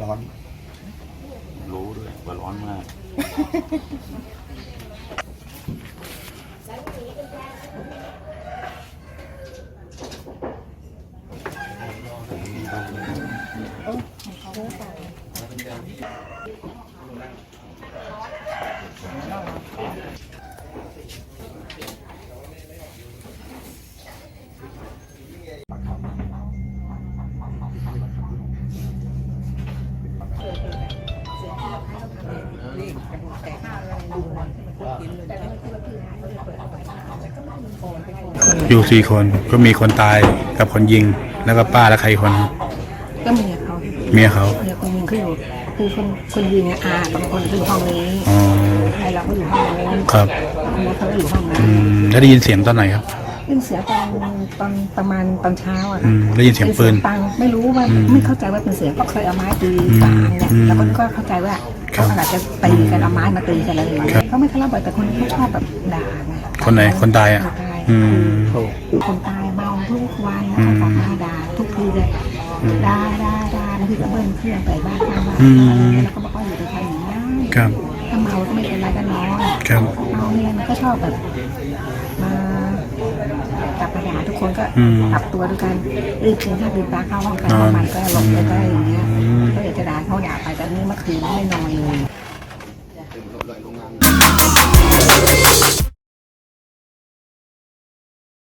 ร้อน รู้ด้วยว่าร้อนมากอยู่4 คนก็มีคนตายกับคนยิงแล้วก็ป้าและใครคน ก็เมียเขา เมียเขา เมียคนยิงเขาอยู่คือคนยิงอาบางคนคือห้องนี้ อ๋อ ไอเราก็อยู่ห้องนู้น ครับ มดเขาก็อยู่ห้องนั้น แล้วได้ยินเสียงตอนไหนครับ ได้ยินเสียงตอนประมาณตอนเช้าอ่ะ ได้ยินเสียงปืน ปังไม่รู้ว่าไม่เข้าใจว่าเป็นเสียงก็เคยเอาไม้ตีฝาเนี่ยแล้วก็เข้าใจว่าเขาอาจจะตีกันเอาไม้มาตีกันอะไรอย่างเงี้ยเขาไม่ทะเลาะบ่อยแต่คนเขาชอบแบบด่าไง คนไหนคนตายอ่ะ คนตายเมาทุกวันแล้วก็กลับมาด่าทุกทีเลยด่าแล้วพี่ก็เบิ้ลเครื่องใส่บ้านข้างบ้านแล้วก็บอกว่าอยู่ในทางอย่างนี้ ครับ ถ้าเมาก็ไม่เป็นไรกันน้อง ครับ เมาเนี่ยมันก็ชอบแบบมาจับมาด่าทุกคนก็ปรับตัวด้วยกันรีบกินข้าวดื่มปลาเข้าห้องกันทำไมก็หลบไปได้อย่างเงี้ยก็อยากจะด่าเขาด่าไปแต่นี่เมื่อคืนไม่นอนเลย